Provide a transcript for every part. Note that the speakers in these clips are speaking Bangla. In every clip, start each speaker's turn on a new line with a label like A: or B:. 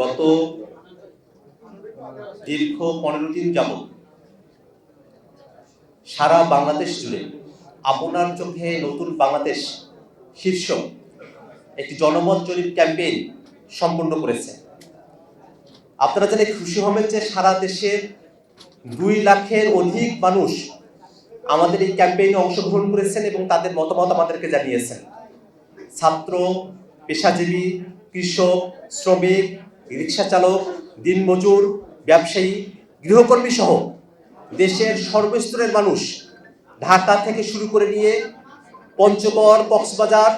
A: গত দীর্ঘ 15 দিন যাবৎ সারা বাংলাদেশ জুড়ে আপনার চোখে নতুন বাংলাদেশ শীর্ষক একটি জনমত জরিপ ক্যাম্পেইন সম্পন্ন করেছে। আপনারা জেনে খুশি হবেন যে সারা দেশের 2 লাখের অধিক মানুষ আমাদের এই ক্যাম্পেইনে অংশগ্রহণ করেছেন এবং তাদের মতামত আমাদেরকে জানিয়েছেন। ছাত্র, পেশাজীবী, কৃষক, শ্রমিক, রিক্সা চালক, দিনমজুর, ব্যবসায়ী, গৃহকর্মী সহ দেশের সর্বস্তরের মানুষ ঢাকা থেকে শুরু করে নিয়ে পঞ্চগড়, কক্সবাজার,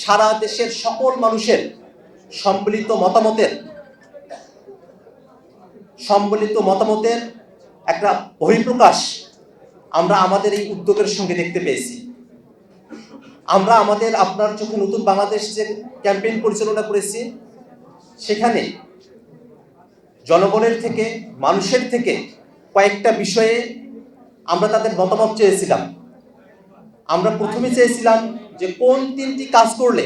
A: সারা দেশের সকল মানুষের সম্মিলিত মতামতের একটা বহিঃপ্রকাশ আমরা আমাদের এই উদ্যোগের সঙ্গে দেখতে পেয়েছি। আমরা আপনার চোখে নতুন বাংলাদেশ যে ক্যাম্পেইন পরিচালনা করেছি, সেখানে জনগণের থেকে, মানুষের থেকে কয়েকটা বিষয়ে আমরা তাদের মতামত চেয়েছিলাম। আমরা প্রথমে চেয়েছিলাম যে কোন 3টি কাজ করলে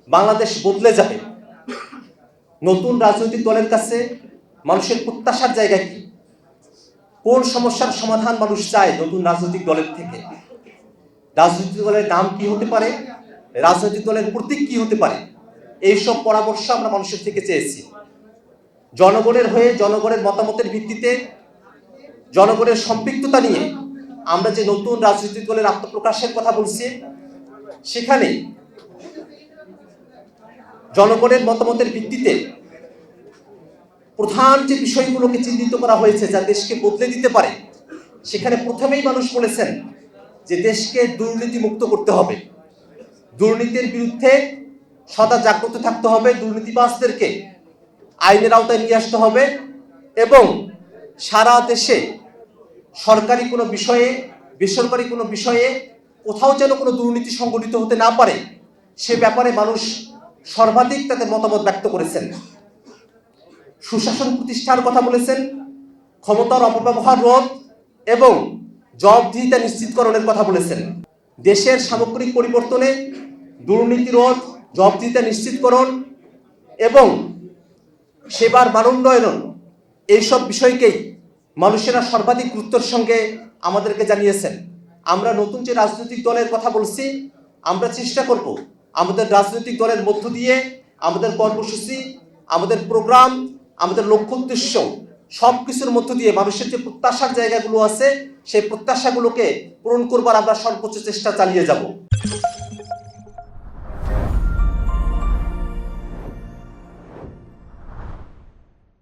A: বাংলাদেশ বদলে যাবে, নতুন রাজনৈতিক দলের কাছে মানুষের প্রত্যাশার জায়গা কি, কোন সমস্যার সমাধান মানুষ চায় নতুন রাজনৈতিক দলের থেকে, রাজনৈতিক দলের নাম কি হতে পারে, রাজনৈতিক দলের প্রতীক কি হতে পারে, এইসব পরামর্শ আমরা মানুষের থেকে চেয়েছি। জনগণের হয়ে, জনগণের মতামতের ভিত্তিতে, জনগণের সম্পৃক্ততা নিয়ে আমরা যে নতুন রাজনৈতিক দলের আত্মপ্রকাশের কথা বলছি, সেখানে জনগণের মতামতের ভিত্তিতে প্রধান যে বিষয়গুলোকে চিহ্নিত করা হয়েছে যা দেশকে বদলে দিতে পারে, সেখানে প্রথমেই মানুষ বলেছেন যে দেশকে দুর্নীতি মুক্ত করতে হবে, দুর্নীতির বিরুদ্ধে সদা জাগ্রত থাকতে হবে, দুর্নীতিবাজদেরকে আইনের আওতায় নিয়ে আসতে হবে এবং সারা দেশে সরকারি কোনো বিষয়ে, বেসরকারি কোনো বিষয়ে কোথাও যেন কোনো দুর্নীতি সংগঠিত হতে না পারে, সে ব্যাপারে মানুষ সর্বাধিক তাদের মতামত ব্যক্ত করেছেন। সুশাসন প্রতিষ্ঠার কথা বলেছেন, ক্ষমতার অপব্যবহার রোধ এবং জবাবদিহিতা নিশ্চিতকরণের কথা বলেছেন। দেশের সামগ্রিক পরিবর্তনে দুর্নীতি রোধ, জবাবদিহিতা নিশ্চিতকরণ এবং সেবার মানোন্নয়ন, এইসব বিষয়কেই মানুষেরা সর্বাধিক গুরুত্বের সঙ্গে আমাদেরকে জানিয়েছেন। আমরা নতুন যে রাজনৈতিক দলের কথা বলছি, আমরা চেষ্টা করব আমাদের রাজনৈতিক দলের মধ্য দিয়ে আমাদের কর্মসূচি, আমাদের প্রোগ্রাম, আমাদের লক্ষ্য উদ্দেশ্য সব কিছুর মধ্য দিয়ে মানুষের যে প্রত্যাশার জায়গাগুলো আছে, সেই প্রত্যাশাগুলোকে পূরণ করবার আমরা সর্বোচ্চ চেষ্টা চালিয়ে যাব।